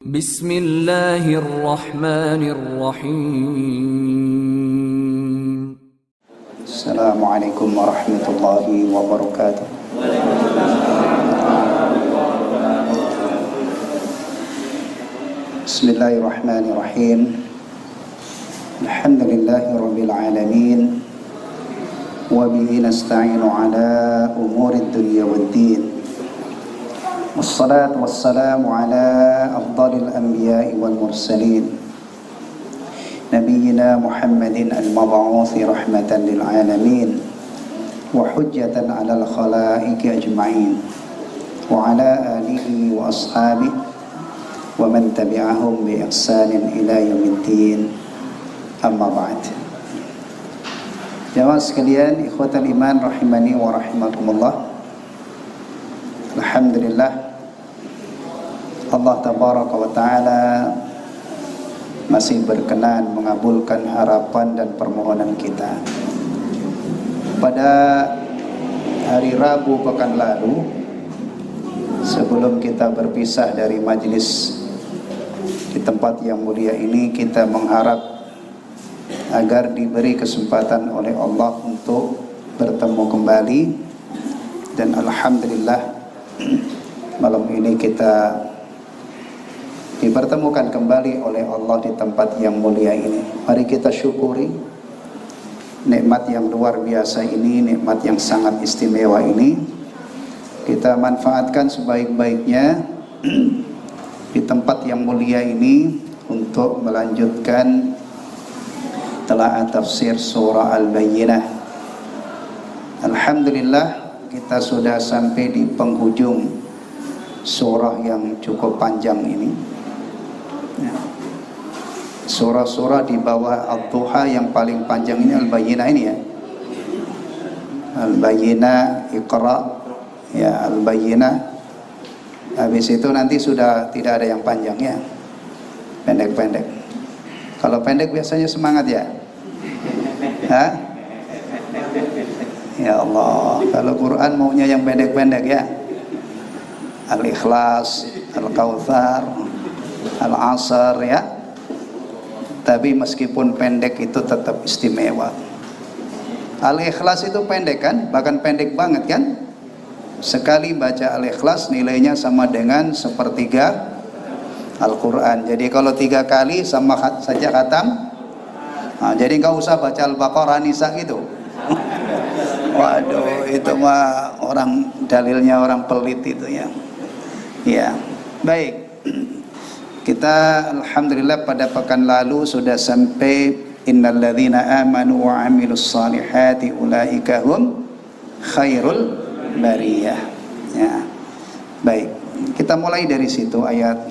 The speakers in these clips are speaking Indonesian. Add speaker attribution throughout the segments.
Speaker 1: Bismillahirrahmanirrahim.
Speaker 2: Assalamualaikum warahmatullahi wabarakatuh. Bismillahirrahmanirrahim. Alhamdulillahi rabbil alamin. Wa bihi nasta'inu ala umurid dunya waddin. Wassalatu wassalamu ala afdalil anbiya'i wal mursalin Nabiyyina Muhammadin al-mab'uthi rahmatan lil alamin wa hujjatan 'alal khalaiqi ajma'in wa ala alihi wa ashabihi wa man tabi'ahum bi ihsanin ila yaumiddin. Amma ba'd. Jamaah sekalian, ikhwatal iman rahimani wa rahimakumullah. Alhamdulillah, Allah tabaraka wa ta'ala masih berkenan mengabulkan harapan dan permohonan kita. Pada hari Rabu pekan lalu, sebelum kita berpisah dari majlis di tempat yang mulia ini, kita mengharap agar diberi kesempatan oleh Allah untuk bertemu kembali. Dan alhamdulillah, malam ini kita dipertemukan kembali oleh Allah di tempat yang mulia ini. Mari kita syukuri nikmat yang luar biasa ini, nikmat yang sangat istimewa ini. Kita manfaatkan sebaik-baiknya di tempat yang mulia ini untuk melanjutkan telaah tafsir surah Al-Bayyinah. Alhamdulillah, kita sudah sampai di penghujung surah yang cukup panjang ini. Surah-surah di bawah Ad-Duha yang paling panjang ini Al-Bayyinah ini ya. Al-Bayyinah, Iqra, ya Al-Bayyinah. Habis itu nanti sudah tidak ada yang panjang ya, pendek-pendek. Kalau pendek biasanya semangat ya. Hah? Ya Allah, kalau Quran maunya yang pendek-pendek ya. Al-Ikhlas, Al-Kautsar, Al-Asr ya. Tapi meskipun pendek itu tetap istimewa. Al-Ikhlas itu pendek kan? Bahkan pendek banget kan? Sekali baca Al-Ikhlas nilainya sama dengan sepertiga Al-Quran. Jadi kalau 3 kali sama saja khatam. Nah, jadi nggak usah baca Al-Baqarah, Nisa gitu. Waduh, itu mah orang dalilnya orang pelit itu ya. Ya, baik. Kita alhamdulillah pada pekan lalu sudah sampai innalladzina amanu wa 'amilus salihati ulaika hum khairul bariyah. Ya. Baik. Kita mulai dari situ ayat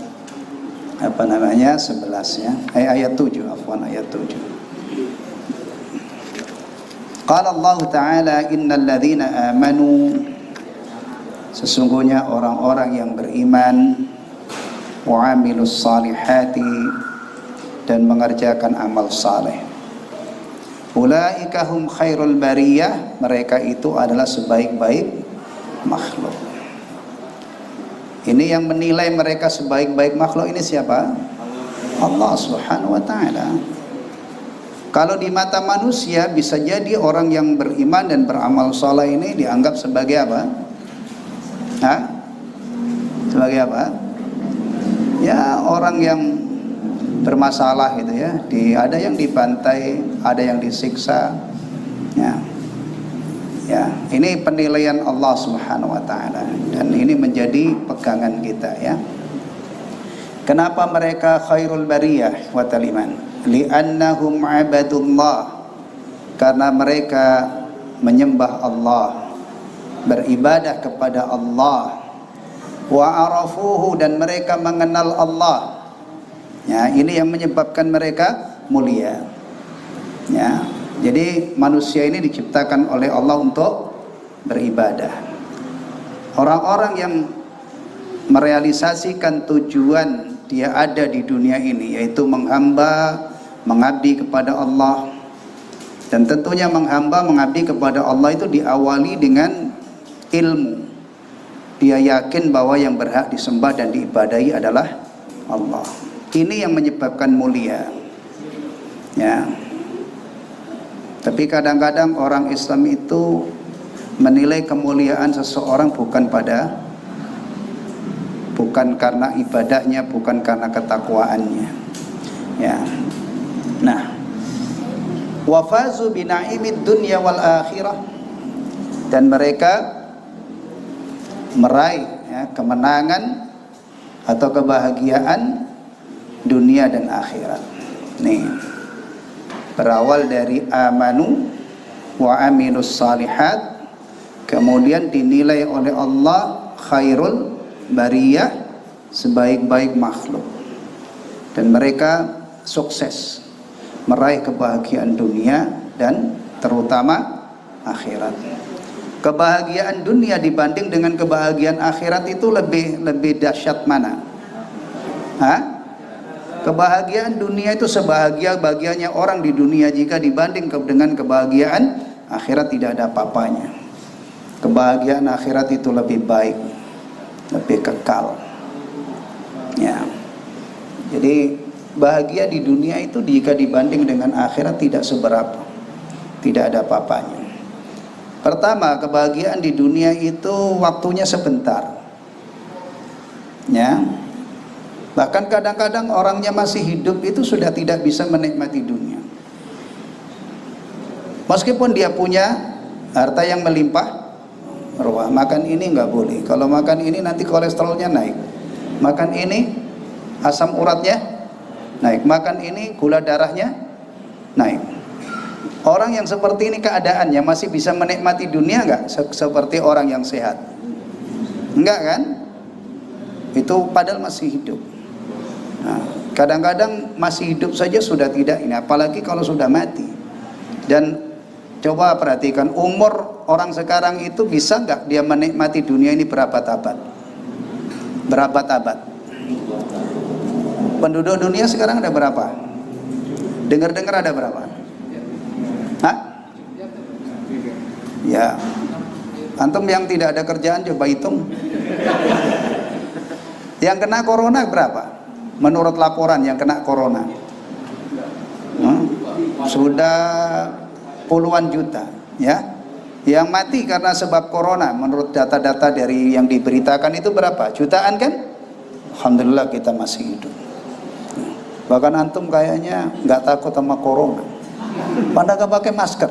Speaker 2: 11 ya. Ayat 7, ayat 7. Qala Allah Ta'ala innalladzina amanu, sesungguhnya orang-orang yang beriman, wa amilus salihati, dan mengerjakan amal saleh, ulaika hum khairul bariyah, mereka itu adalah sebaik-baik makhluk. Ini yang menilai mereka sebaik-baik makhluk ini siapa? Allah Subhanahu wa ta'ala. Kalau di mata manusia bisa jadi orang yang beriman dan beramal saleh ini dianggap sebagai apa? Hah? Sebagai apa? Ya, orang yang bermasalah gitu ya. Ada yang dibantai, ada yang disiksa. Ya. Ya, ini penilaian Allah Subhanahu wa ta'ala, dan ini menjadi pegangan kita ya. Kenapa mereka khairul bariyah wa taliman? Li'annahum 'abadullah, karena mereka menyembah Allah, beribadah kepada Allah. Wa arafuhu, dan mereka mengenal Allah. Ya, ini yang menyebabkan mereka mulia. Ya, jadi manusia ini diciptakan oleh Allah untuk beribadah. Orang-orang yang merealisasikan tujuan dia ada di dunia ini, yaitu menghamba, mengabdi kepada Allah. Dan tentunya menghamba, mengabdi kepada Allah itu diawali dengan ilmu. Dia yakin bahwa yang berhak disembah dan diibadahi adalah Allah. Ini yang menyebabkan mulia. Ya. Tapi kadang-kadang orang Islam itu menilai kemuliaan seseorang bukan karena ibadahnya, bukan karena ketakwaannya. Ya. Nah, wafazu bina'imid dunya wal akhirah, dan mereka meraih kemenangan atau kebahagiaan dunia dan akhirat. Nih, berawal dari amanu wa amilus salihat, kemudian dinilai oleh Allah khairul bariyah, sebaik-baik makhluk, dan mereka sukses meraih kebahagiaan dunia dan terutama akhirat. Kebahagiaan dunia dibanding dengan kebahagiaan akhirat itu lebih dahsyat mana? Kebahagiaan dunia itu sebahagia-bahagianya orang di dunia, jika dibanding dengan kebahagiaan akhirat tidak ada apa-apanya. Kebahagiaan akhirat itu lebih baik, lebih kekal. Ya. Jadi bahagia di dunia itu jika dibanding dengan akhirat tidak seberapa, tidak ada apa-apanya. Pertama, kebahagiaan di dunia itu waktunya sebentar. Ya. Bahkan kadang-kadang orangnya masih hidup itu sudah tidak bisa menikmati dunia. Meskipun dia punya harta yang melimpah ruah, makan ini nggak boleh. Kalau makan ini nanti kolesterolnya naik. Makan ini asam uratnya naik. Makan ini gula darahnya naik. Orang yang seperti ini keadaannya masih bisa menikmati dunia nggak? Seperti orang yang sehat? Enggak kan? Itu padahal masih hidup. Nah, kadang-kadang masih hidup saja sudah tidak ini, apalagi kalau sudah mati. Dan coba perhatikan, umur orang sekarang itu bisa nggak dia menikmati dunia ini berabad-abad? Berabad-abad. Penduduk dunia sekarang ada berapa? Dengar-dengar ada berapa? Hah? Ya, antum yang tidak ada kerjaan coba hitung. Yang kena corona berapa? Menurut laporan yang kena corona sudah puluhan juta, ya. Yang mati karena sebab corona menurut data-data dari yang diberitakan itu berapa? Jutaan kan? Alhamdulillah kita masih hidup. Bahkan antum kayaknya nggak takut sama corona, padahal nggak pakai masker.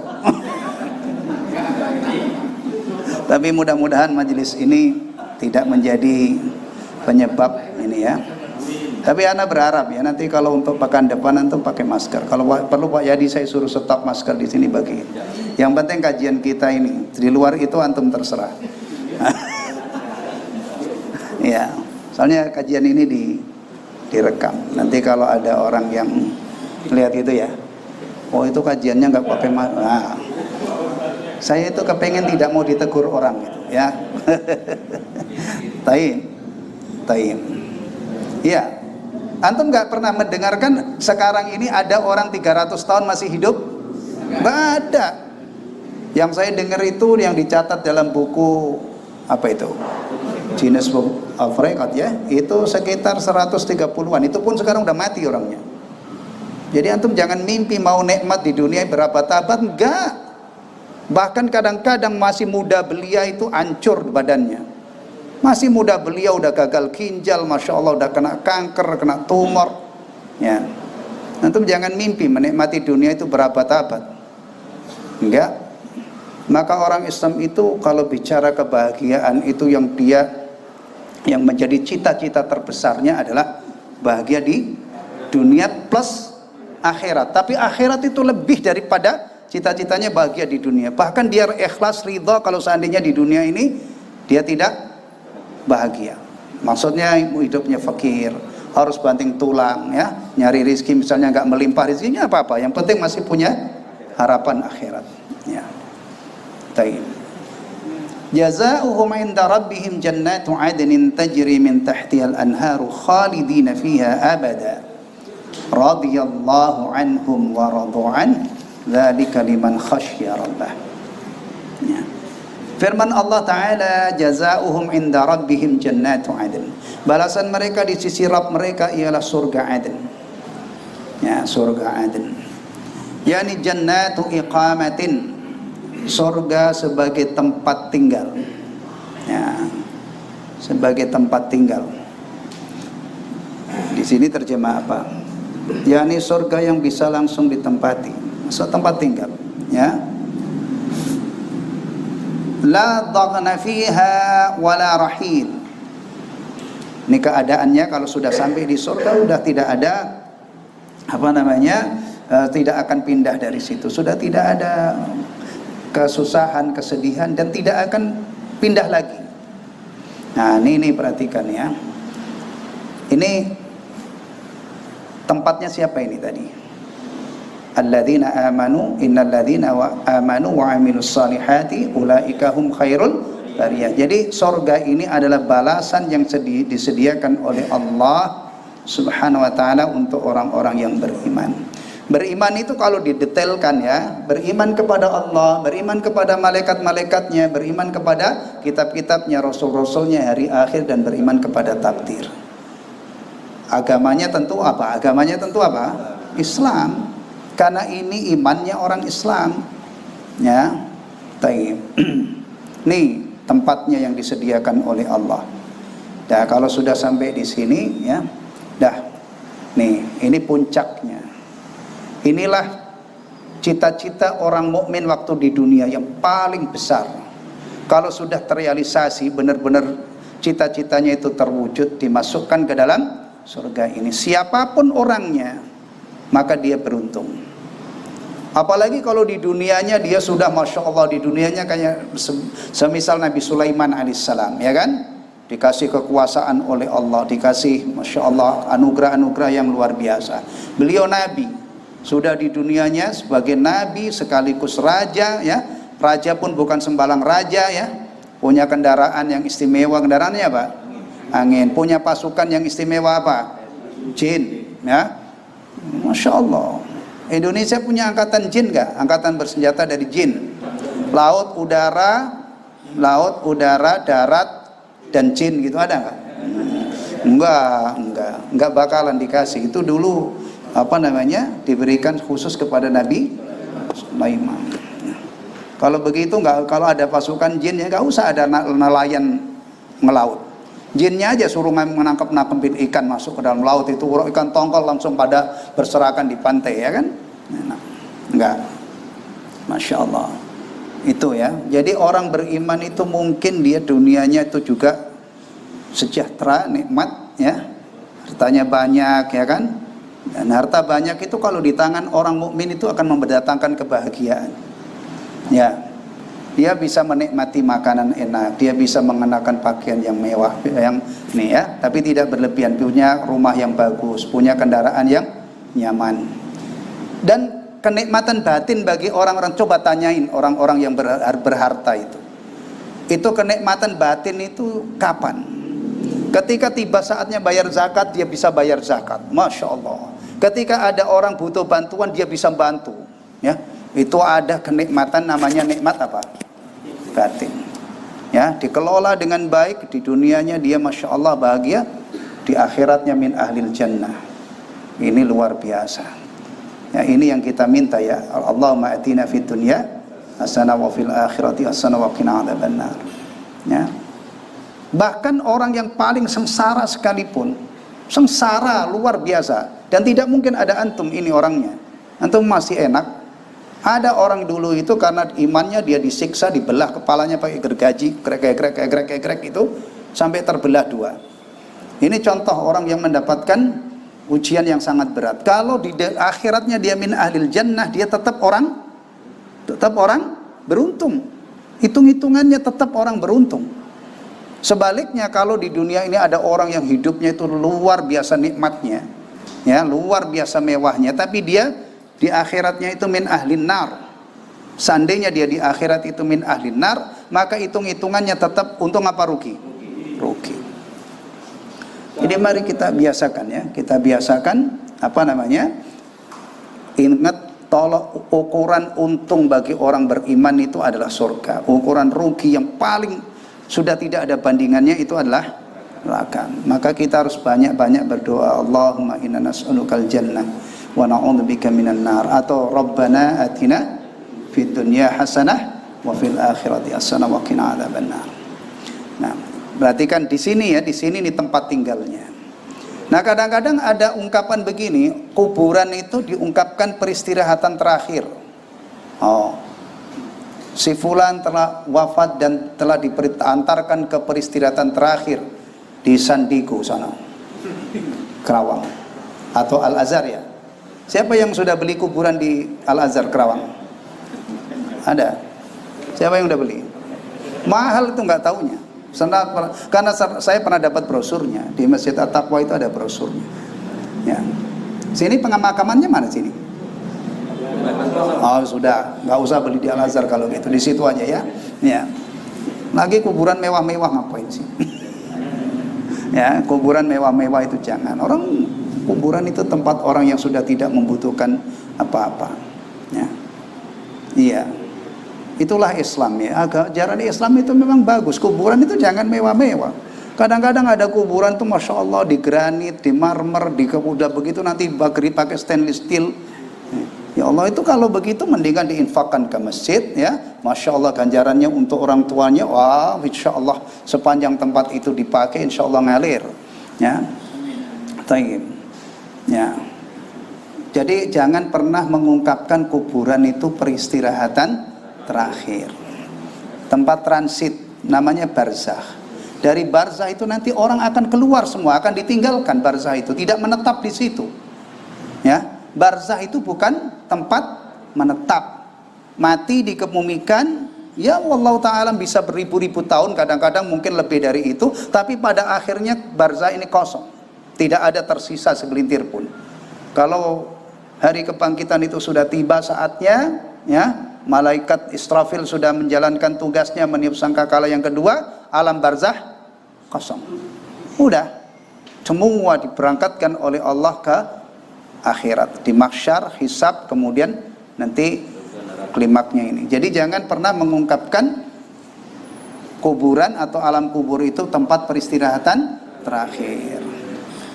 Speaker 2: Tapi mudah-mudahan majelis ini tidak menjadi penyebab ini ya. Tapi ana berharap ya, nanti kalau untuk pekan depan antum pakai masker. Kalau perlu Pak Yadi saya suruh stop masker di sini bagi. Yang penting kajian kita ini, di luar itu antum terserah. Ya, soalnya kajian ini direkam. Nanti kalau ada orang yang lihat itu ya, oh itu kajiannya nggak pakai masker. Nah, saya itu kepengen tidak mau ditegur orang gitu ya. Taim. Iya. Antum nggak pernah mendengarkan sekarang ini ada orang 300 tahun masih hidup? Nggak ada. Yang saya dengar itu yang dicatat dalam buku apa itu? Guinness Book of Record ya, itu sekitar 130-an. Itu pun sekarang udah mati orangnya. Jadi antum jangan mimpi mau nikmat di dunia berabad-abad, enggak. Bahkan kadang-kadang masih muda belia itu hancur badannya. Masih muda belia udah gagal ginjal, masya Allah udah kena kanker, kena tumor. Ya, antum jangan mimpi menikmati dunia itu berabad-abad. Enggak. Maka orang Islam itu kalau bicara kebahagiaan itu yang menjadi cita-cita terbesarnya adalah bahagia di dunia plus akhirat. Tapi akhirat itu lebih daripada cita-citanya bahagia di dunia. Bahkan dia ikhlas ridha kalau seandainya di dunia ini dia tidak bahagia. Maksudnya hidupnya fakir, harus banting tulang ya, nyari rizki misalnya nggak melimpah rizkinya apa-apa. Yang penting masih punya harapan akhirat. Ya. Taib. Jazaohum 'inda rabbihim jannatu 'adnin tajri min tahtiha al-anharu khalidina fiha abada. Radiyallahu anhum wa radu an, dzalika liman khasyya rabbah. Ya. Firman Allah Ta'ala, jazaohum inda rabbihim jannatu adn. Balasan mereka di sisi Rabb mereka ialah surga Adn. Ya, surga Adn. Yani jannatu iqamatin. Surga sebagai tempat tinggal. Ya, sebagai tempat tinggal. Di sini terjemah apa? Yani surga yang bisa langsung ditempati. Maksud tempat tinggal, ya. La dhaghna fiha wala rahil. Ini keadaannya kalau sudah sampai di surga sudah tidak ada tidak akan pindah dari situ. Sudah tidak ada kesusahan, kesedihan dan tidak akan pindah lagi. Nah, ini perhatikan ya. Ini tempatnya siapa ini tadi? Alladzina amanu innalladzina amanu wa amilus salihati ulaika hum khairul bariyah. Jadi surga ini adalah balasan yang disediakan oleh Allah Subhanahu wa taala untuk orang-orang yang beriman. Beriman itu kalau didetailkan ya, beriman kepada Allah, beriman kepada malaikat-malaikatnya, beriman kepada kitab-kitabnya, rasul-rasulnya, hari akhir, dan beriman kepada takdir. Agamanya tentu apa? Agamanya tentu apa? Islam. Karena ini imannya orang Islam. Ya. Taib. Nih tempatnya yang disediakan oleh Allah. Nah, kalau sudah sampai di sini ya, dah. Nih, ini puncaknya. Inilah cita-cita orang mukmin waktu di dunia yang paling besar. Kalau sudah terrealisasi benar-benar cita-citanya itu terwujud, dimasukkan ke dalam surga ini. Siapapun orangnya, maka dia beruntung. Apalagi kalau di dunianya dia sudah Masya Allah, di dunianya kayak semisal Nabi Sulaiman alaihissalam, ya kan? Dikasih kekuasaan oleh Allah, dikasih Masya Allah anugerah-anugerah yang luar biasa. Beliau Nabi, sudah di dunianya sebagai Nabi sekaligus Raja, ya. Raja pun bukan sembarang raja, ya. Punya kendaraan yang istimewa, kendaraannya apa? Angin. Punya pasukan yang istimewa apa? Jin, ya. Masya Allah. Indonesia punya angkatan jin nggak? Angkatan bersenjata dari jin. Laut, udara, darat, dan jin gitu ada nggak? Enggak bakalan dikasih. Itu dulu diberikan khusus kepada Nabi Sulaiman. Kalau begitu kalau ada pasukan jin ya nggak usah ada nelayan melaut. Jinnya aja suruh menangkap-nangkepin ikan masuk ke dalam laut, itu ikan tongkol langsung pada berserakan di pantai, ya kan? Nah, enggak. Masya Allah. Itu ya. Jadi orang beriman itu mungkin dia dunianya itu juga sejahtera, nikmat, ya. Hartanya banyak, ya kan? Dan harta banyak itu kalau di tangan orang mukmin itu akan mendatangkan kebahagiaan. Ya. Dia bisa menikmati makanan enak, dia bisa mengenakan pakaian yang mewah, yang nih ya, tapi tidak berlebihan, punya rumah yang bagus, punya kendaraan yang nyaman. Dan kenikmatan batin bagi orang-orang, coba tanyain orang-orang yang berharta itu. Itu kenikmatan batin itu kapan? Ketika tiba saatnya bayar zakat, dia bisa bayar zakat. Masya Allah. Ketika ada orang butuh bantuan, dia bisa bantu. Ya, itu ada kenikmatan namanya nikmat apa? Batin. Ya, dikelola dengan baik di dunianya dia Masya Allah bahagia, di akhiratnya min ahlil jannah. Ini luar biasa. Ya, ini yang kita minta ya. Allahumma atina fid dunya hasanah wa fil akhirati hasanah wa qina adzabannar. Ya. Bahkan orang yang paling sengsara sekalipun, sengsara luar biasa, dan tidak mungkin ada antum ini orangnya. Antum masih enak. Ada orang dulu itu karena imannya dia disiksa, dibelah kepalanya pakai gergaji, krek itu sampai terbelah dua. Ini contoh orang yang mendapatkan ujian yang sangat berat. Kalau di akhiratnya dia min ahlil jannah, dia tetap orang beruntung. Hitung-hitungannya tetap orang beruntung. Sebaliknya kalau di dunia ini ada orang yang hidupnya itu luar biasa nikmatnya, ya, luar biasa mewahnya, tapi dia di akhiratnya itu min ahlin nar. Seandainya dia di akhirat itu min ahlin nar, maka hitung-hitungannya tetap untung apa rugi? Rugi. Jadi mari kita biasakan ya, kita biasakan ingat tolok ukuran untung bagi orang beriman itu adalah surga. Ukuran rugi yang paling sudah tidak ada bandingannya itu adalah neraka. Maka kita harus banyak-banyak berdoa, Allahumma inna nas'alukal jannah wa na'udzubika minan nar, atau Rabbana atina fid dunya hasanah wa fil akhirati hasanah wa qina adzabannar. Nah, berarti kan di sini ya, di sini nih tempat tinggalnya. Nah, kadang-kadang ada ungkapan begini, kuburan itu diungkapkan peristirahatan terakhir. Oh, si fulan telah wafat dan telah diantarkan ke peristirahatan terakhir di Sandigo sana, Kerawang, atau Al-Azhar ya. Siapa yang sudah beli kuburan di Al-Azhar Kerawang? Ada? Siapa yang udah beli? Mahal itu nggak taunya. Karena saya pernah dapat brosurnya di Masjid At-Taqwa, itu ada brosurnya. Ya. Sini pemakamannya mana sini? Oh sudah, nggak usah beli di Al-Azhar kalau gitu, di situ aja ya. Ya. Lagi kuburan mewah-mewah ngapain sih? Ya, kuburan mewah-mewah itu jangan. Orang kuburan itu tempat orang yang sudah tidak membutuhkan apa-apa. Ya. Iya. Itulah Islam ya. Ajaran Islam itu memang bagus. Kuburan itu jangan mewah-mewah. Kadang-kadang ada kuburan tuh masya Allah di granit, di marmer, di udah begitu nanti bageri pakai stainless steel. Ya Allah, itu kalau begitu mendingan diinfakkan ke masjid ya. Masya Allah, ganjarannya untuk orang tuanya. Wah, insya Allah sepanjang tempat itu dipakai, insya Allah ngalir. Ya, taib. Ya. Jadi jangan pernah mengungkapkan kuburan itu peristirahatan terakhir, tempat transit, namanya barzakh. Dari barzakh itu nanti orang akan keluar semua, akan ditinggalkan barzakh itu, tidak menetap di situ. Ya, barzakh itu bukan tempat menetap. Mati dikebumikan, ya Allah Ta'ala bisa beribu-ribu tahun, kadang-kadang mungkin lebih dari itu, tapi pada akhirnya barzakh ini kosong, tidak ada tersisa segelintir pun. Kalau hari kebangkitan itu sudah tiba saatnya, ya, malaikat Israfil sudah menjalankan tugasnya meniup sangkakala yang kedua, alam barzakh kosong. Udah, semua diberangkatkan oleh Allah ke akhirat, di mahsyar, hisab, kemudian nanti klimaknya ini. Jadi jangan pernah mengungkapkan kuburan atau alam kubur itu tempat peristirahatan terakhir.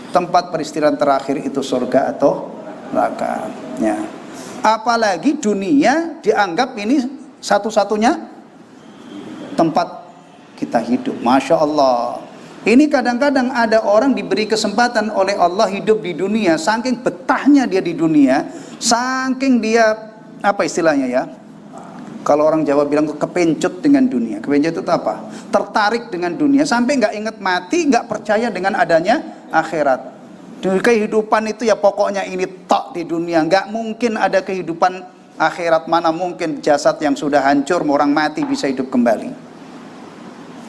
Speaker 2: Tempat peristirahatan terakhir itu surga atau neraka. Ya. Apalagi dunia dianggap ini satu-satunya tempat kita hidup. Masya Allah. Ini kadang-kadang ada orang diberi kesempatan oleh Allah hidup di dunia, saking betahnya dia di dunia, saking dia, apa istilahnya ya, kalau orang Jawa bilang kepencut dengan dunia. Kepencut itu apa? Tertarik dengan dunia, sampai nggak ingat mati, nggak percaya dengan adanya akhirat. Kehidupan itu ya pokoknya ini tok di dunia, nggak mungkin ada kehidupan akhirat. Mana mungkin jasad yang sudah hancur orang mati bisa hidup kembali.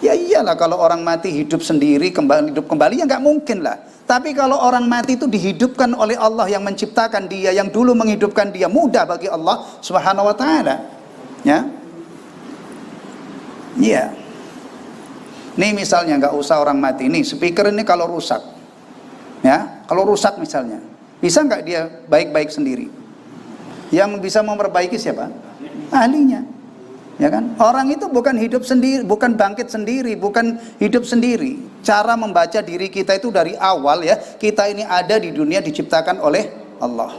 Speaker 2: Ya iyalah, kalau orang mati hidup sendiri hidup kembali ya nggak mungkin lah. Tapi kalau orang mati itu dihidupkan oleh Allah yang menciptakan dia, yang dulu menghidupkan dia, mudah bagi Allah Subhanahu wa taala. Ya. Iya. Nih misalnya nggak usah orang mati, nih speaker ini kalau rusak. Ya, kalau rusak misalnya, bisa nggak dia baik-baik sendiri? Yang bisa memperbaiki siapa? Ahlinya, ya kan? Orang itu bukan hidup sendiri, bukan bangkit sendiri, bukan hidup sendiri. Cara membaca diri kita itu dari awal ya, kita ini ada di dunia diciptakan oleh Allah.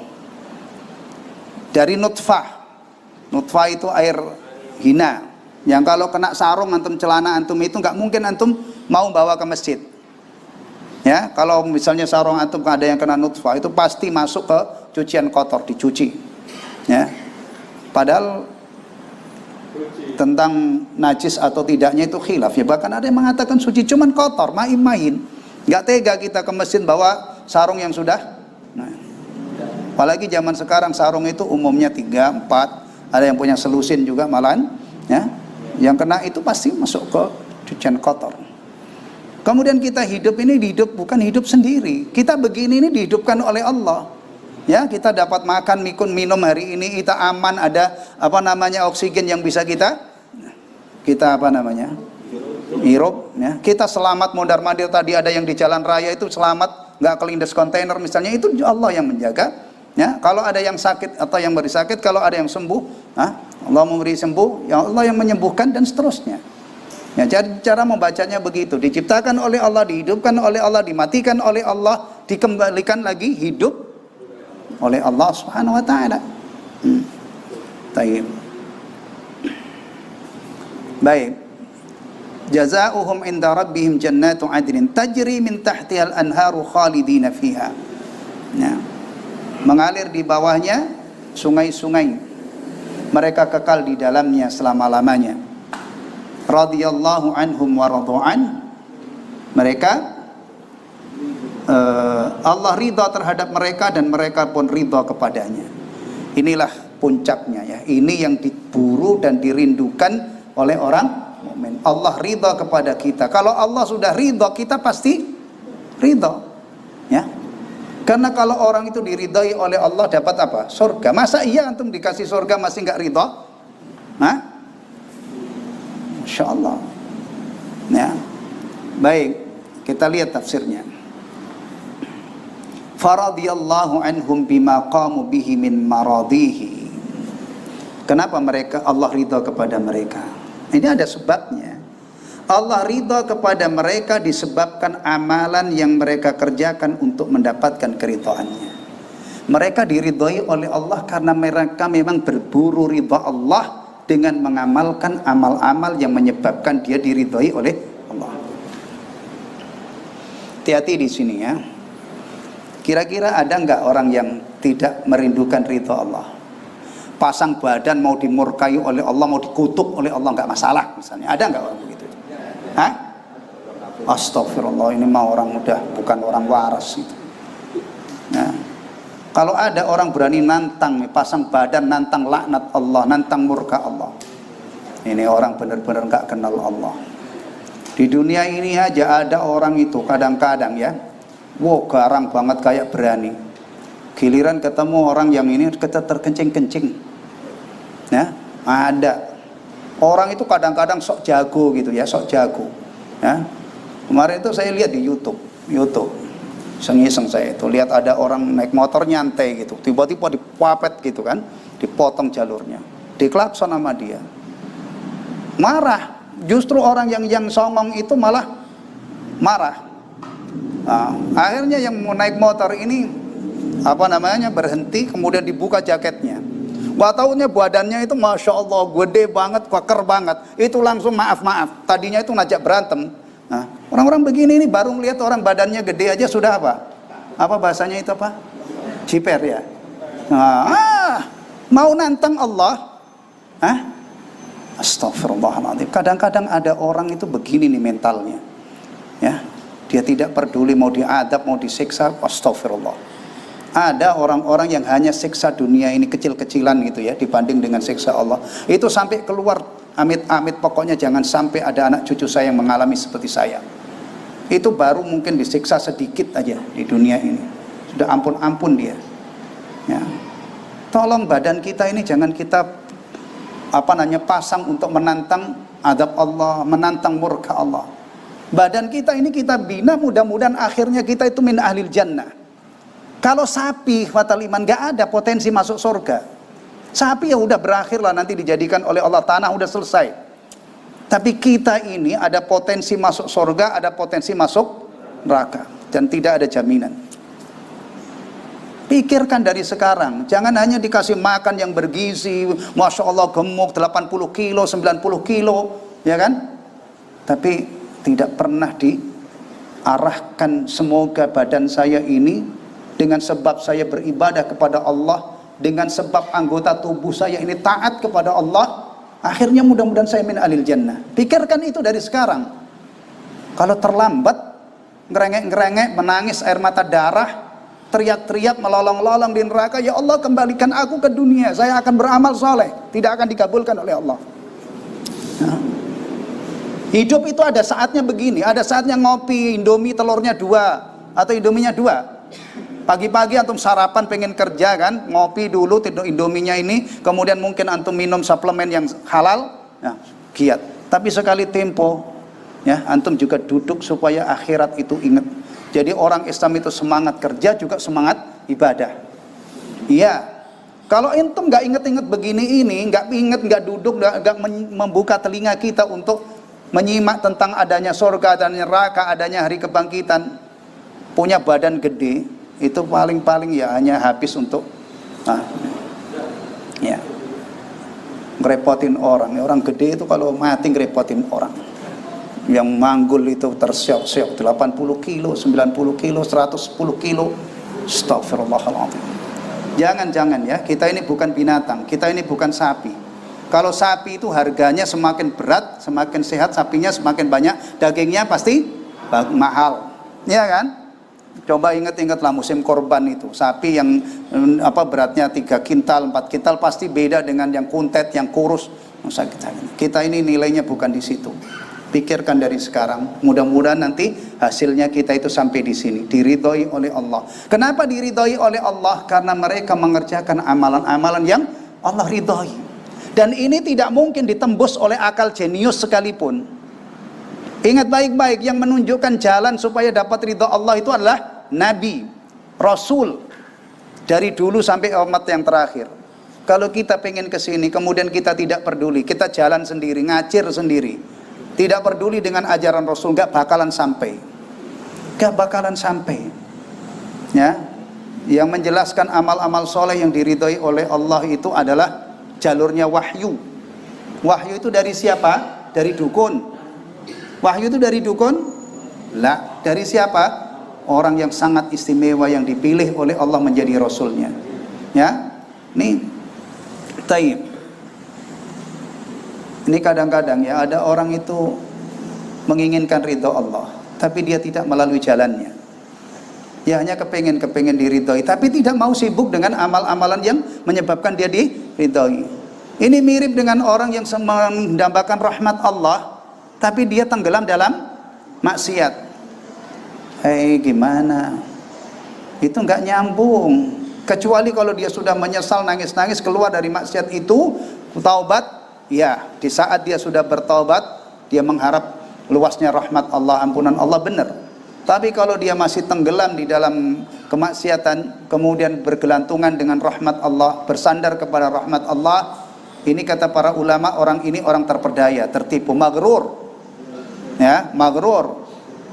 Speaker 2: Dari nutfah, nutfah itu air hina, yang kalau kena sarung antum, celana antum itu nggak mungkin antum mau bawa ke masjid. Ya, kalau misalnya sarung antum ada yang kena nutfah, itu pasti masuk ke cucian kotor, dicuci. Ya. Padahal tentang najis atau tidaknya itu khilaf ya. Bahkan ada yang mengatakan suci, cuman kotor, main-main. Enggak tega kita ke masjid bawa sarung yang sudah. Nah. Apalagi zaman sekarang sarung itu umumnya 3, 4, ada yang punya selusin juga malahan, ya. Yang kena itu pasti masuk ke cucian kotor. Kemudian kita hidup ini bukan hidup sendiri. Kita begini ini dihidupkan oleh Allah. Ya, kita dapat makan, minum hari ini, kita aman, ada oksigen yang bisa kita hirup, ya. Kita selamat mondar-mandir, tadi ada yang di jalan raya itu selamat, nggak kelindes kontainer misalnya, itu Allah yang menjaga Ya, kalau ada yang sakit atau yang beri sakit, kalau ada yang sembuh, Allah memberi sembuh, ya Allah yang menyembuhkan, dan seterusnya. Ya, cara membacanya begitu. Diciptakan oleh Allah, dihidupkan oleh Allah, dimatikan oleh Allah, dikembalikan lagi hidup oleh Allah Subhanahu wa taala. Baik. Jazaohum inda rabbihim jannatu adnin tajri min tahtiha al-anharu khalidina fiha. Nah, mengalir di bawahnya sungai-sungai, mereka kekal di dalamnya selama-lamanya. Radhiyallahu anhum wa radu'an, mereka Allah ridha terhadap mereka dan mereka pun ridha kepadanya. Inilah puncaknya ya. Ini yang diburu dan dirindukan oleh orang mukmin. Allah ridha kepada kita. Kalau Allah sudah ridha, kita pasti ridha. Ya. Karena kalau orang itu diridhai oleh Allah dapat apa? Surga. Masa iya antum dikasih surga masih enggak ridha? Hah? Masya Allah. Ya. Baik, kita lihat tafsirnya. Faradiyallahu anhum bima qamu bihi min maradihi. Kenapa mereka Allah ridha kepada mereka? Ini ada sebabnya. Allah ridha kepada mereka disebabkan amalan yang mereka kerjakan untuk mendapatkan keridhaannya. Mereka diridhai oleh Allah karena mereka memang berburu ridha Allah dengan mengamalkan amal-amal yang menyebabkan dia diridhai oleh Allah. Hati-hati di sini ya. Kira-kira ada enggak orang yang tidak merindukan ridha Allah? Pasang badan mau dimurkai oleh Allah, mau dikutuk oleh Allah enggak masalah misalnya. Ada enggak orang begitu? Hah? Astagfirullah, ini mah orang udah bukan orang waras itu. Nah, kalau ada orang berani nantang, pasang badan nantang laknat Allah, nantang murka Allah, ini orang benar-benar enggak kenal Allah. Di dunia ini aja ada orang itu kadang-kadang ya, wow garang banget kayak berani. Giliran ketemu orang yang ini kita terkencing-kencing. Ya, ada. Orang itu kadang-kadang sok jago gitu ya, sok jago. Ya. Kemarin itu saya lihat di YouTube. Iseng-iseng saya itu lihat ada orang naik motor nyantai gitu, tiba-tiba dipapet gitu kan, dipotong jalurnya, diklakson sama dia. Marah. Justru orang yang songong itu malah marah. Nah, akhirnya yang mau naik motor ini berhenti, kemudian dibuka jaketnya. Wah, taunya badannya itu masya Allah gede banget, keker banget. Itu langsung maaf. Tadinya itu ngajak berantem. Nah, orang-orang begini ini baru melihat orang badannya gede aja sudah apa? Apa bahasanya itu apa? Ciper ya. Nah, mau nantang Allah? Astagfirullahaladzim. Kadang-kadang ada orang itu begini nih mentalnya. Ya, dia tidak peduli mau diadab, mau disiksa. Astagfirullah. Ada orang-orang yang hanya siksa dunia ini kecil-kecilan gitu ya dibanding dengan siksa Allah. Itu sampai keluar amit-amit, pokoknya jangan sampai ada anak cucu saya yang mengalami seperti saya. Itu baru mungkin disiksa sedikit aja di dunia ini. Sudah ampun-ampun dia. Ya. Tolong badan kita ini jangan kita pasang untuk menantang adab Allah, menantang murka Allah. Badan kita ini kita bina, mudah-mudahan akhirnya kita itu min ahlil jannah. Kalau sapi fatal iman gak ada potensi masuk surga. Sapi ya udah berakhir lah nanti dijadikan oleh Allah, tanah udah selesai. Tapi kita ini ada potensi masuk surga, ada potensi masuk neraka, dan tidak ada jaminan. Pikirkan dari sekarang, jangan hanya dikasih makan yang bergizi, masya Allah gemuk 80 kilo, 90 kilo, ya kan? Tapi tidak pernah diarahkan semoga badan saya ini dengan sebab saya beribadah kepada Allah, dengan sebab anggota tubuh saya ini taat kepada Allah, akhirnya mudah-mudahan saya min alil jannah. Pikirkan itu dari sekarang. Kalau terlambat, ngerengek-ngerengek, menangis air mata darah, teriak-teriak, melolong-lolong di neraka, ya Allah kembalikan aku ke dunia, saya akan beramal soleh, tidak akan dikabulkan oleh Allah. Nah, hidup itu ada saatnya begini, ada saatnya ngopi, Indomie telurnya 2 atau Indominya 2. Pagi-pagi antum sarapan pengen kerja kan, ngopi dulu Indominya ini, kemudian mungkin antum minum suplemen yang halal, nah, giat. Tapi sekali tempo, ya antum juga duduk supaya akhirat itu ingat. Jadi orang Islam itu semangat kerja juga semangat ibadah. Iya. Kalau antum nggak inget-inget begini ini, nggak duduk, nggak membuka telinga kita untuk menyimak tentang adanya surga dan neraka, adanya hari kebangkitan, punya badan gede, itu paling-paling ya hanya habis untuk ya ngerepotin orang. Orang gede itu kalau mati ngerepotin orang. Yang manggul itu tersiok-siok 80 kilo, 90 kilo, 110 kilo. Astagfirullahaladzim. Jangan ya, kita ini bukan binatang, kita ini bukan sapi. Kalau sapi itu harganya semakin berat, semakin sehat sapinya, semakin banyak dagingnya pasti mahal, ya kan? Coba ingat-ingatlah musim korban itu, sapi yang beratnya 3 kintal, 4 kintal pasti beda dengan yang kuntet, yang kurus. Kita ini nilainya bukan di situ. Pikirkan dari sekarang, mudah-mudahan nanti hasilnya kita itu sampai di sini, diridhoi oleh Allah. Kenapa diridhoi oleh Allah? Karena mereka mengerjakan amalan-amalan yang Allah ridhoi. Dan ini tidak mungkin ditembus oleh akal jenius sekalipun. Ingat baik-baik, yang menunjukkan jalan supaya dapat ridho Allah itu adalah Nabi, Rasul, dari dulu sampai umat yang terakhir. Kalau kita pengen ke sini, kemudian kita tidak peduli, kita jalan sendiri, ngacir sendiri, tidak peduli dengan ajaran Rasul, gak bakalan sampai. Ya, yang menjelaskan amal-amal soleh yang diridhoi oleh Allah itu adalah jalurnya wahyu. Wahyu itu dari siapa? Dari dukun. Wahyu itu dari dukun? Lah, dari siapa? Orang yang sangat istimewa yang dipilih oleh Allah menjadi Rasulnya. Ya, nih, taib. Ini kadang-kadang ya ada orang itu menginginkan ridho Allah, tapi dia tidak melalui jalannya. Ya hanya kepengen diridhoi, tapi tidak mau sibuk dengan amal-amalan yang menyebabkan dia diridhoi. Ini mirip dengan orang yang mendambakan rahmat Allah, tapi dia tenggelam dalam maksiat. Gimana? Itu nggak nyambung. Kecuali kalau dia sudah menyesal, nangis-nangis keluar dari maksiat itu, taubat. Ya, di saat dia sudah bertaubat, dia mengharap luasnya rahmat Allah, ampunan Allah, benar. Tapi kalau dia masih tenggelam di dalam kemaksiatan, kemudian bergelantungan dengan rahmat Allah, bersandar kepada rahmat Allah, ini kata para ulama, orang ini orang terperdaya, tertipu, maghrur. Ya, maghrur.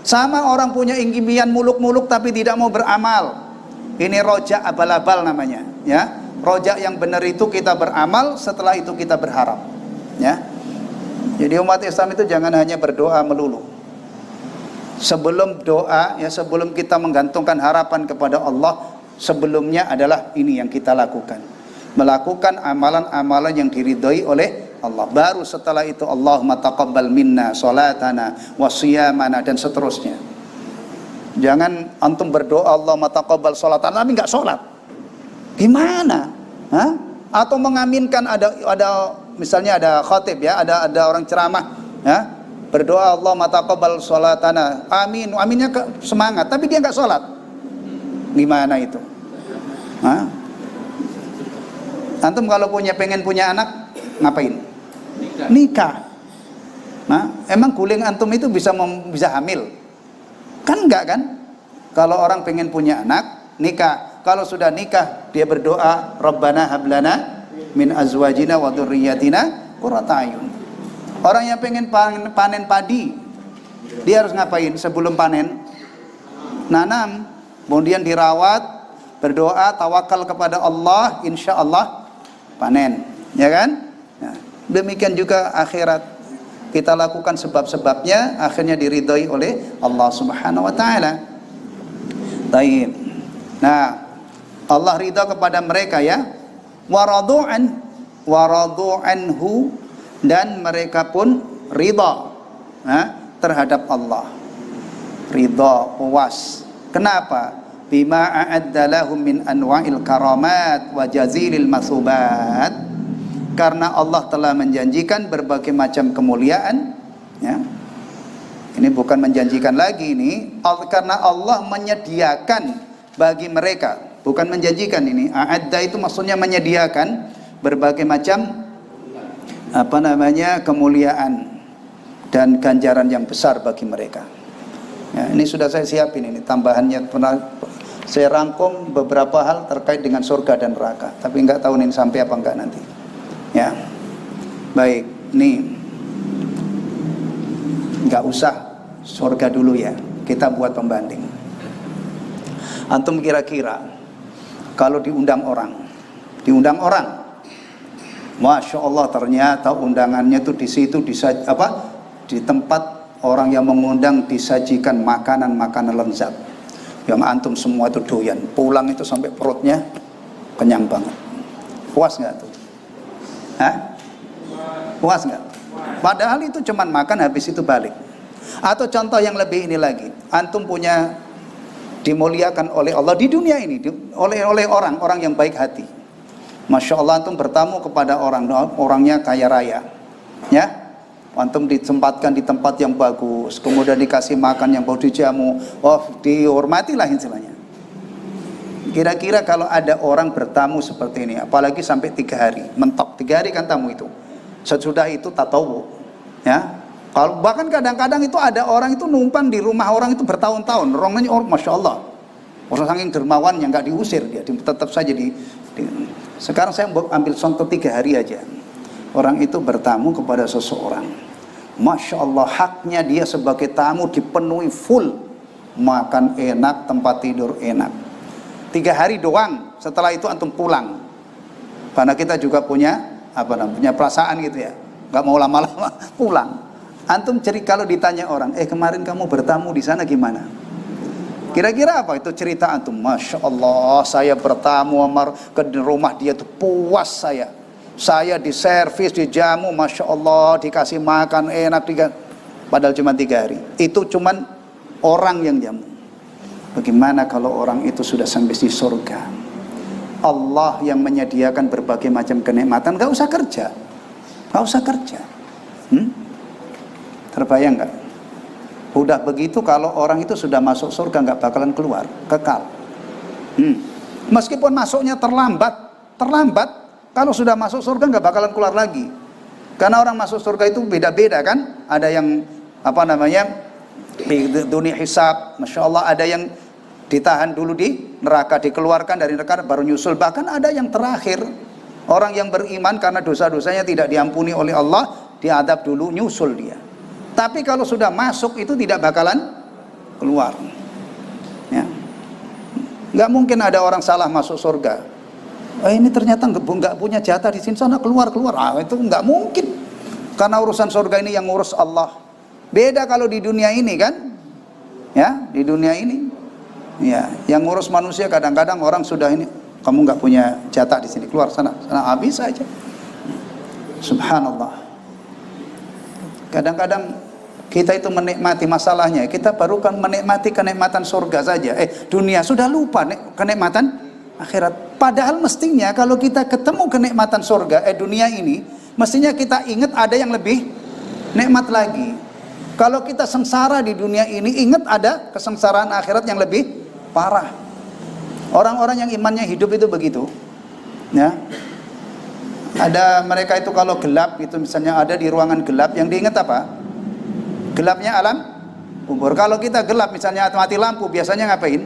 Speaker 2: Sama orang punya impian muluk-muluk tapi tidak mau beramal. Ini rojak abal-abal namanya, ya. Rojak yang benar itu kita beramal, setelah itu kita berharap. Ya. Jadi umat Islam itu jangan hanya berdoa melulu. Sebelum doa, ya sebelum kita menggantungkan harapan kepada Allah, sebelumnya adalah ini yang kita lakukan. Melakukan amalan-amalan yang diridhoi oleh Allah. Baru setelah itu Allahumma taqabbal minna salatana wa siyamana dan seterusnya. Jangan antum berdoa Allahumma taqabbal salatana tapi enggak salat. Gimana? Hah? Atau mengaminkan ada misalnya ada khatib ya, ada orang ceramah ya, berdoa Allahumma taqabbal salatana. Amin. Aminnya semangat, tapi dia enggak salat. Gimana itu? Hah? Antum kalau pengen punya anak ngapain? Nikah. Nah, emang guling antum itu bisa hamil? Kan enggak kan? Kalau orang pengen punya anak, nikah. Kalau sudah nikah, dia berdoa, Rabbana hablana min azwajina wa dzurriyyatina qurrata ayun. Orang yang pengen panen padi, dia harus ngapain sebelum panen? Nanam, kemudian dirawat, berdoa, tawakal kepada Allah, insya Allah panen, ya kan? Nah, demikian juga akhirat, kita lakukan sebab-sebabnya, akhirnya diridhoi oleh Allah Subhanahu wa taala. Baik. Nah, Allah ridha kepada mereka ya. Waradu anhu, dan mereka pun ridha terhadap Allah. Ridha, puas. Kenapa? Bima a'adda lahum min anwa'il karamat wa jazilil masubat. Karena Allah telah menjanjikan berbagai macam kemuliaan ya. Ini bukan menjanjikan lagi ini, karena Allah menyediakan bagi mereka, bukan menjanjikan ini. A'adda itu maksudnya menyediakan berbagai macam kemuliaan dan ganjaran yang besar bagi mereka. Ya, ini sudah saya siapin ini tambahannya, pernah Saya rangkum beberapa hal terkait dengan surga dan neraka, tapi nggak tahu ini sampai apa enggak nanti. Ya, baik, nih nggak usah surga dulu ya, kita buat pembanding. Antum kira-kira kalau diundang orang, Masya Allah, ternyata undangannya tuh di situ di tempat orang yang mengundang disajikan makanan-makanan lezat yang antum semua itu doyan, pulang itu sampai perutnya kenyang banget. Puas nggak tuh? Hah? Puas nggak? Padahal itu cuman makan, habis itu balik. Atau contoh yang lebih ini lagi, antum punya dimuliakan oleh Allah di dunia ini oleh orang-orang yang baik hati. Masya Allah, antum bertamu kepada orangnya kaya raya, ya, antum ditempatkan di tempat yang bagus, kemudian dikasih makan yang bagus, dijamu, dihormatilah istilahnya. Kira-kira kalau ada orang bertamu seperti ini, apalagi sampai 3 hari, mentok 3 hari kan tamu itu, sesudah itu tatawu, ya. Kalau bahkan kadang-kadang itu ada orang itu numpang di rumah orang itu bertahun-tahun, orangnya Masya Allah, orang saking dermawannya nggak diusir, dia tetap saja Sekarang saya ambil contoh 3 hari aja. Orang itu bertamu kepada seseorang, Masya Allah, haknya dia sebagai tamu dipenuhi full, makan enak, tempat tidur enak. 3 hari doang, setelah itu antum pulang. Karena kita juga punya punya perasaan gitu ya, nggak mau lama-lama pulang. Antum kalau ditanya orang, kemarin kamu bertamu di sana gimana? Kira-kira apa itu cerita antum? Masya Allah, saya bertamu ke rumah dia tuh puas saya diservis, dijamu, Masya Allah, dikasih makan enak, padahal cuma 3 hari. Itu cuman orang yang jamu. Bagaimana kalau orang itu sudah sampai di surga? Allah yang menyediakan berbagai macam kenikmatan, gak usah kerja. Terbayang gak? Udah begitu kalau orang itu sudah masuk surga nggak bakalan keluar, kekal. Meskipun masuknya terlambat, kalau sudah masuk surga nggak bakalan keluar lagi. Karena orang masuk surga itu beda-beda kan. Ada yang di dunia hisab, Masya Allah, ada yang ditahan dulu di neraka, dikeluarkan dari neraka baru nyusul. Bahkan ada yang terakhir, orang yang beriman karena dosa-dosanya tidak diampuni oleh Allah, diadab dulu, nyusul dia. Tapi kalau sudah masuk itu tidak bakalan keluar, ya. Nggak mungkin ada orang salah masuk surga. Ini ternyata nggak punya jatah di sini, sana keluar. Itu nggak mungkin. Karena urusan surga ini yang ngurus Allah. Beda kalau di dunia ini kan, ya, di dunia ini, ya, yang ngurus manusia kadang-kadang orang sudah ini, kamu nggak punya jatah di sini, keluar sana habis aja. Subhanallah. Kadang-kadang kita itu menikmati, masalahnya kita baru kan menikmati kenikmatan surga saja, dunia sudah lupa kenikmatan akhirat. Padahal mestinya kalau kita ketemu kenikmatan surga, dunia ini, mestinya kita ingat ada yang lebih nikmat lagi. Kalau kita sengsara di dunia ini, ingat ada kesengsaraan akhirat yang lebih parah. Orang-orang yang imannya hidup itu begitu, ya. Ada mereka itu kalau gelap itu, misalnya ada di ruangan gelap, yang diingat apa? Gelapnya alam kubur. Kalau kita gelap misalnya mati lampu, biasanya ngapain?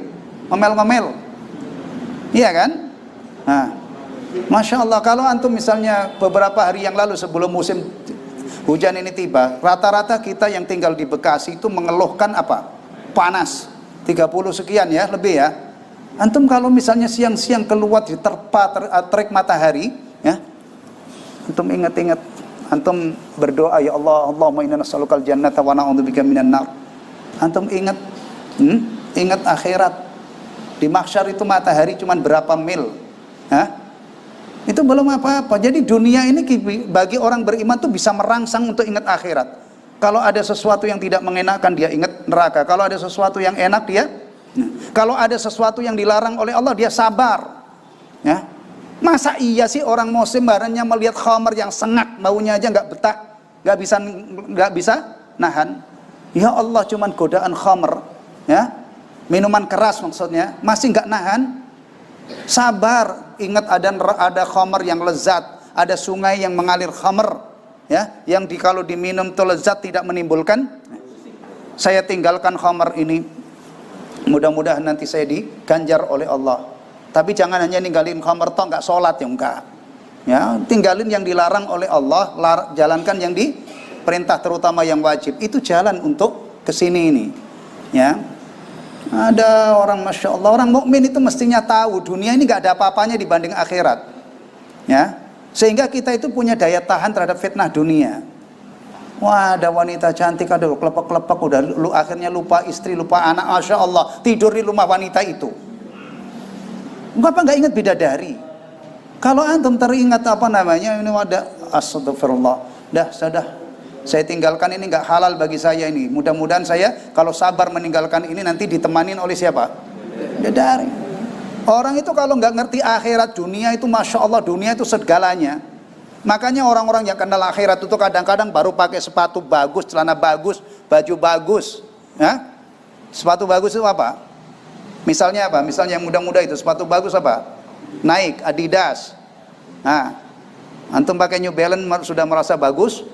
Speaker 2: Ngomel-ngomel, iya kan? Nah, Masya Allah, kalau antum misalnya beberapa hari yang lalu sebelum musim hujan ini tiba, rata-rata kita yang tinggal di Bekasi itu mengeluhkan apa? Panas 30 sekian ya, lebih ya. Antum kalau misalnya siang-siang keluar diterpa terik matahari, ya, antum ingat-ingat, antum berdoa, ya Allah, Allahumma inna nas'alukal jannata wa na'udzubika minan nar. Antum ingat, ingat akhirat. Di mahsyar itu matahari cuma berapa mil, itu belum apa-apa. Jadi dunia ini bagi orang beriman tuh bisa merangsang untuk ingat akhirat. Kalau ada sesuatu yang tidak mengenakan, dia ingat neraka. Kalau ada sesuatu yang enak, dia kalau ada sesuatu yang dilarang oleh Allah, dia sabar, ya. Masa iya sih orang muslim barannya melihat khamar yang sengat, baunya aja nggak betah, nggak bisa nahan. Ya Allah, cuman godaan khamar, ya, minuman keras maksudnya, masih nggak nahan. Sabar, ingat ada khamar yang lezat, ada sungai yang mengalir khamar, ya, yang kalau diminum itu lezat, tidak menimbulkan. Saya tinggalkan khamar ini Mudah-mudahan nanti saya diganjar oleh Allah. Tapi jangan hanya ninggalin khamr tok, nggak sholat ya enggak. Ya, tinggalin yang dilarang oleh Allah, jalankan yang diperintah terutama yang wajib. Itu jalan untuk kesini ini. Ya, ada orang masya Allah, orang mukmin itu mestinya tahu dunia ini nggak ada apa-apanya dibanding akhirat. Ya, sehingga kita itu punya daya tahan terhadap fitnah dunia. Wah, ada wanita cantik, ada kelepek-kelepek, udah akhirnya lupa istri, lupa anak, masya Allah, tidur di rumah wanita itu. Ngapa nggak ingat bidadari? Kalau antum teringat apa namanya ini ada astagfirullah, sudah saya tinggalkan ini nggak halal bagi saya ini. Mudah-mudahan saya kalau sabar meninggalkan ini nanti ditemanin oleh siapa? Bidadari. Orang itu kalau nggak ngerti akhirat, dunia itu masya Allah, dunia itu segalanya. Makanya orang-orang yang kenal akhirat itu kadang-kadang baru pakai sepatu bagus, celana bagus, baju bagus. Ya? Sepatu bagus itu apa? Misalnya apa? Misalnya yang muda-muda itu sepatu bagus apa? Nike, Adidas. Nah, antum pakai New Balance sudah merasa bagus?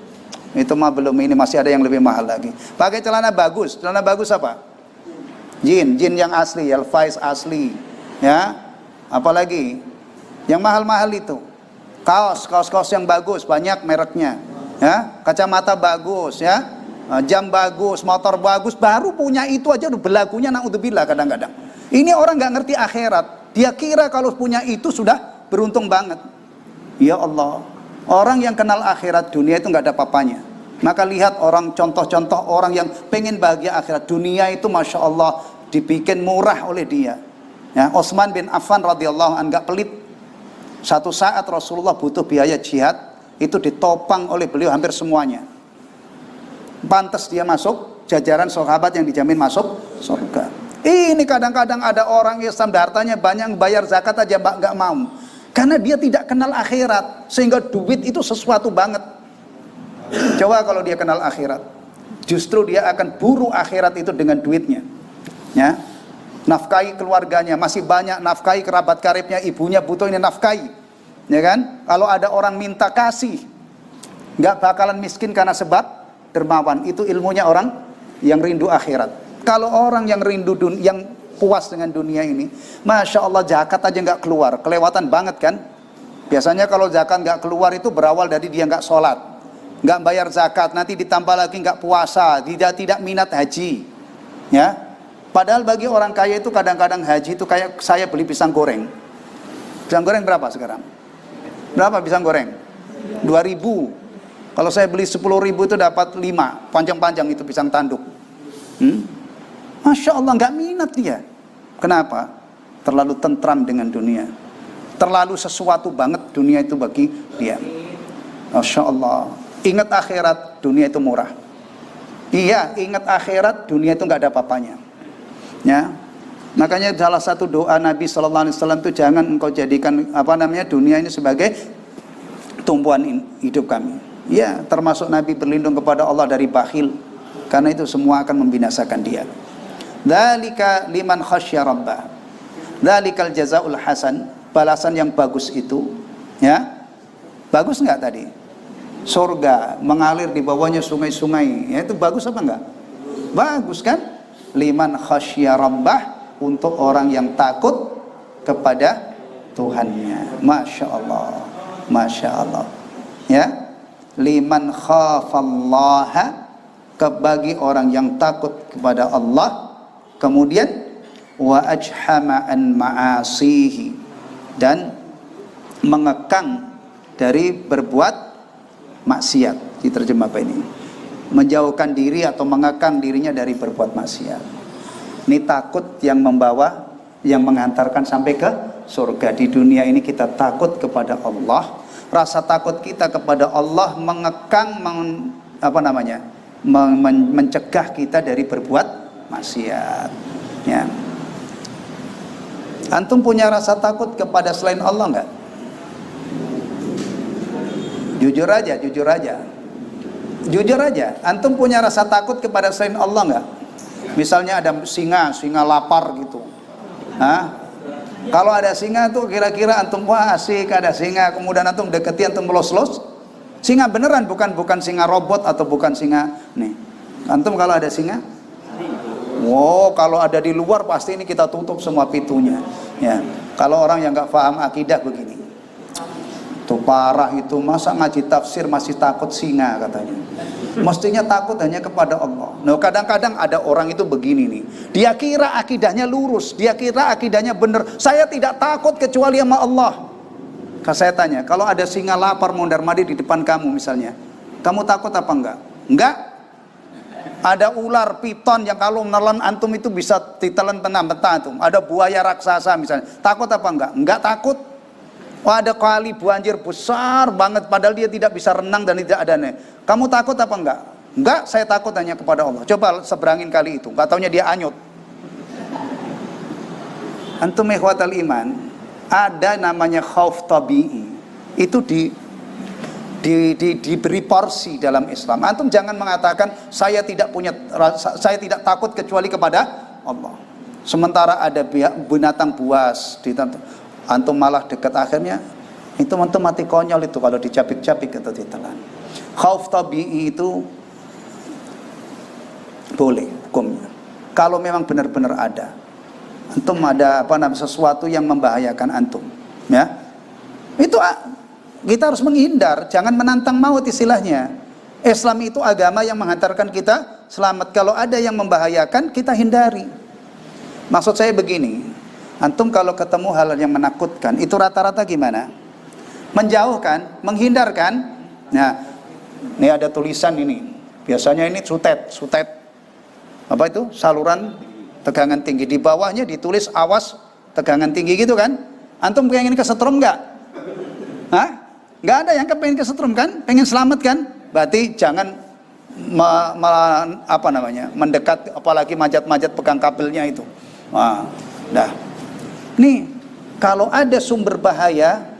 Speaker 2: Itu mah belum, ini masih ada yang lebih mahal lagi. Pakai celana bagus apa? Jin yang asli, Levi's asli. Ya, apalagi yang mahal-mahal itu. Kaos yang bagus, banyak mereknya. Ya, kacamata bagus, ya. Jam bagus, motor bagus, baru punya itu aja udah belagunya naudzubillah kadang-kadang. Ini orang nggak ngerti akhirat. Dia kira kalau punya itu sudah beruntung banget. Ya Allah, orang yang kenal akhirat, dunia itu nggak ada papanya. Maka lihat orang, contoh-contoh orang yang pengen bahagia akhirat, dunia itu masya Allah dibikin murah oleh dia. Ya, Utsman bin Affan radhiyallahu anhu nggak pelit. Satu saat Rasulullah butuh biaya jihad, itu ditopang oleh beliau hampir semuanya. Pantas dia masuk jajaran sahabat yang dijamin masuk surga. Ini kadang-kadang ada orang Islam hartanya banyak, bayar zakat aja nggak mau, karena dia tidak kenal akhirat, sehingga duit itu sesuatu banget. Coba kalau dia kenal akhirat, justru dia akan buru akhirat itu dengan duitnya. Ya, nafkahi keluarganya, masih banyak nafkahi kerabat karibnya, ibunya butuh ini nafkahi. Ya kan? Kalau ada orang minta kasih, nggak bakalan miskin karena sebab dermawan. Itu ilmunya orang yang rindu akhirat. Kalau orang yang rindu yang puas dengan dunia ini, masya Allah zakat aja nggak keluar, kelewatan banget kan? Biasanya kalau zakat nggak keluar itu berawal dari dia nggak sholat, nggak bayar zakat, nanti ditambah lagi nggak puasa, tidak minat haji, ya. Padahal bagi orang kaya itu kadang-kadang haji itu kayak saya beli pisang goreng. Pisang goreng berapa sekarang? Berapa pisang goreng? 2.000. Kalau saya beli 10.000 itu dapat 5, panjang-panjang itu pisang tanduk. Masya Allah nggak minat dia. Kenapa? Terlalu tentram dengan dunia. Terlalu sesuatu banget dunia itu bagi dia. Masya Allah. Ingat akhirat, dunia itu murah. Iya, ingat akhirat, dunia itu nggak ada apa-apanya. Ya, makanya salah satu doa Nabi Sallallahu Alaihi Wasallam itu jangan engkau jadikan dunia ini sebagai tumpuan hidup kami. Ya, termasuk Nabi berlindung kepada Allah dari bakhil, karena itu semua akan membinasakan dia. Dzalika liman khasyya rabbah. Dzalikal jazaul hasan, balasan yang bagus itu, ya. Bagus enggak tadi? Surga mengalir di bawahnya sungai-sungai. Ya, itu bagus apa enggak? Bagus kan? Liman khasyya rabbah, untuk orang yang takut kepada Tuhannya. Masya Allah, Masya Allah. Ya, liman khafallaha, bagi orang yang takut kepada Allah. Kemudian wa ajhama an ma'asihi, dan mengekang dari berbuat maksiat. Diterjemah apa ini? Menjauhkan diri atau mengekang dirinya dari berbuat maksiat. Ini takut yang membawa, yang mengantarkan sampai ke surga. Di dunia ini kita takut kepada Allah. Rasa takut kita kepada Allah mengekang, mencegah kita dari berbuat maksiat. Ya. Antum punya rasa takut kepada selain Allah enggak? Jujur aja. Jujur aja, antum punya rasa takut kepada selain Allah enggak? Misalnya ada singa lapar gitu. Kalau ada singa tuh kira-kira antum wah asik ada singa, kemudian antum deketi, antum los-los. Singa beneran, bukan singa robot atau bukan singa nih. Antum kalau ada singa Wow, kalau ada di luar pasti ini kita tutup semua pintunya. Ya, kalau orang yang nggak paham akidah begini, tuh parah itu, masa ngaji tafsir masih takut singa katanya. Mestinya takut hanya kepada Allah. Nah, kadang-kadang ada orang itu begini nih, dia kira akidahnya lurus, dia kira akidahnya benar. Saya tidak takut kecuali sama Allah. Kalau saya tanya, kalau ada singa lapar mondar mandir di depan kamu misalnya, kamu takut apa enggak? Enggak. Ada ular piton yang kalau menelan antum itu bisa ditelan mentah-mentah antum. Ada buaya raksasa misalnya, takut apa enggak? Enggak takut. Wah, ada kali banjir besar banget padahal dia tidak bisa renang dan tidak ada nih. Kamu takut apa enggak? Enggak, saya takut hanya kepada Allah. Coba seberangin kali itu, enggak taunya dia anyut. Antum ikhwatal iman, ada namanya khauf tabi'i. Itu diberi porsi dalam Islam. Antum jangan mengatakan saya tidak takut kecuali kepada Allah. Sementara ada binatang buas antum malah dekat, akhirnya itu antum mati konyol itu kalau dicapik-capik atau ditelan. Khauf tabi'i itu boleh hukumnya kalau memang benar-benar ada. Antum ada sesuatu yang membahayakan antum, ya. Itu kita harus menghindar, jangan menantang maut istilahnya. Islam itu agama yang menghantarkan kita selamat. Kalau ada yang membahayakan, kita hindari. Maksud saya begini, antum kalau ketemu hal yang menakutkan, itu rata-rata gimana? Menjauhkan, menghindarkan. Nah, ini ada tulisan ini. Biasanya ini sutet. Apa itu? Saluran tegangan tinggi. Di bawahnya ditulis awas tegangan tinggi gitu kan? Antum pengen kesetrum nggak? Hah? Nggak ada yang kepengen kesetrum kan? Pengen selamat kan? Berarti jangan mendekat, apalagi manjat-manjat pegang kabelnya itu. Nah, nih, kalau ada sumber bahaya,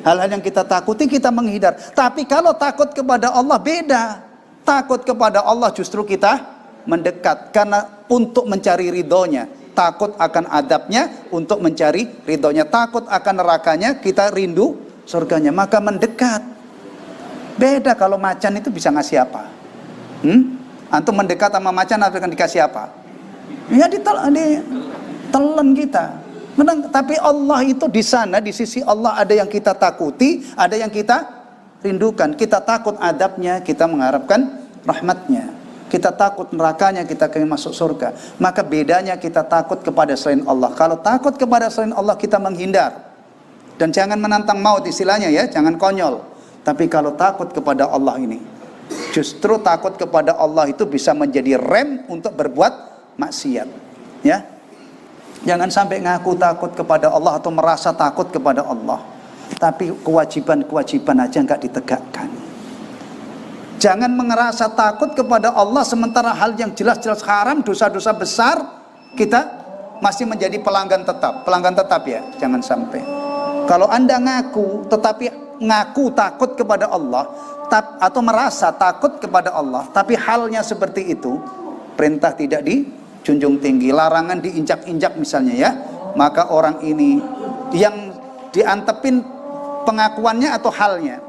Speaker 2: hal-hal yang kita takuti kita menghindar. Tapi kalau takut kepada Allah beda. Takut kepada Allah justru kita mendekat, karena untuk mencari ridhonya. Takut akan adabnya untuk mencari ridhonya. Takut akan nerakanya, kita rindu surganya, maka mendekat. Beda kalau macan itu bisa ngasih apa? Antum mendekat sama macan akan dikasih apa? Ya ditelan kita. Tapi Allah itu di sana, di sisi Allah ada yang kita takuti, ada yang kita rindukan. Kita takut adabnya, kita mengharapkan rahmatnya. Kita takut nerakanya, kita ingin masuk surga. Maka bedanya kita takut kepada selain Allah. Kalau takut kepada selain Allah, kita menghindar. Dan jangan menantang maut istilahnya ya, jangan konyol. Tapi kalau takut kepada Allah ini, justru takut kepada Allah itu bisa menjadi rem untuk berbuat maksiat. Ya, jangan sampai ngaku takut kepada Allah atau merasa takut kepada Allah, tapi kewajiban aja nggak ditegakkan. Jangan mengerasa takut kepada Allah sementara hal yang jelas-jelas haram, dosa-dosa besar, kita masih menjadi pelanggan tetap ya, jangan sampai. Kalau Anda ngaku takut kepada Allah atau merasa takut kepada Allah, tapi halnya seperti itu, perintah tidak dijunjung tinggi, larangan diinjak-injak misalnya ya, maka orang ini yang diantepin pengakuannya atau halnya,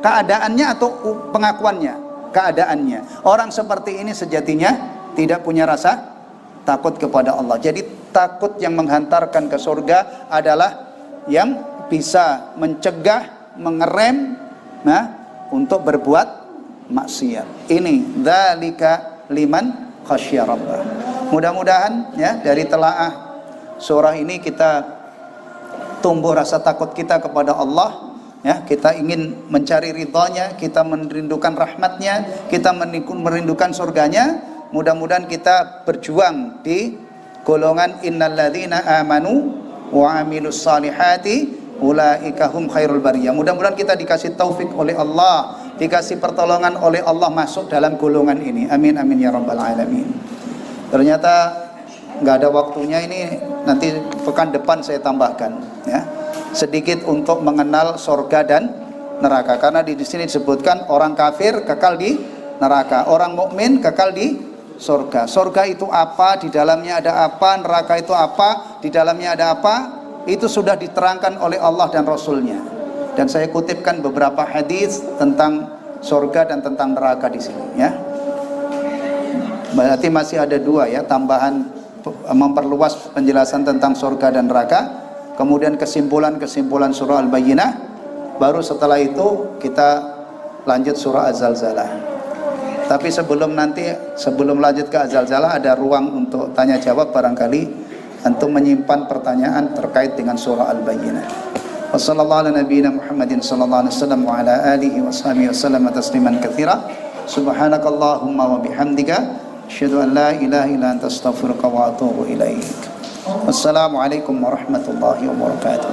Speaker 2: keadaannya atau pengakuannya, keadaannya. Orang seperti ini sejatinya tidak punya rasa takut kepada Allah. Jadi takut yang menghantarkan ke surga adalah yang bisa mencegah, mengerem untuk berbuat maksiat. Ini dzalika liman khasyya rabbah. Mudah-mudahan ya dari telaah surah ini kita tumbuh rasa takut kita kepada Allah ya, kita ingin mencari ridhonya, kita merindukan rahmatnya, kita merindukan surganya. Mudah-mudahan kita berjuang di golongan innalladzina amanu wa amilus salihati ulaika hum khairul bariyah. Mudah-mudahan kita dikasih taufik oleh Allah, dikasih pertolongan oleh Allah masuk dalam golongan ini. Amin amin ya rabbal alamin. Ternyata nggak ada waktunya, ini nanti pekan depan saya tambahkan ya, sedikit untuk mengenal surga dan neraka, karena di sini disebutkan orang kafir kekal di neraka, orang mukmin kekal di surga. Surga itu apa, di dalamnya ada apa, neraka itu apa, di dalamnya ada apa, itu sudah diterangkan oleh Allah dan Rasulnya. Dan saya kutipkan beberapa hadis tentang surga dan tentang neraka di sini ya. Berarti masih ada dua ya, tambahan memperluas penjelasan tentang surga dan neraka, kemudian kesimpulan surah Al-Bayyinah, baru setelah itu kita lanjut surah Az-Zalzalah. Tapi sebelum lanjut ke Az-Zalzalah ada ruang untuk tanya jawab, barangkali antum menyimpan pertanyaan terkait dengan surah Al-Bayyinah. Wassallallahu ala nabiyyina Muhammadin sallallahu alaihi wasallam wa ala alihi washabihi wasallam tasliman katsira. Subhanakallahumma wa bihamdika asyhadu an la ilaha illa anta astaghfiruka wa atubu ilaik. Wassalamualaikum warahmatullahi wabarakatuh.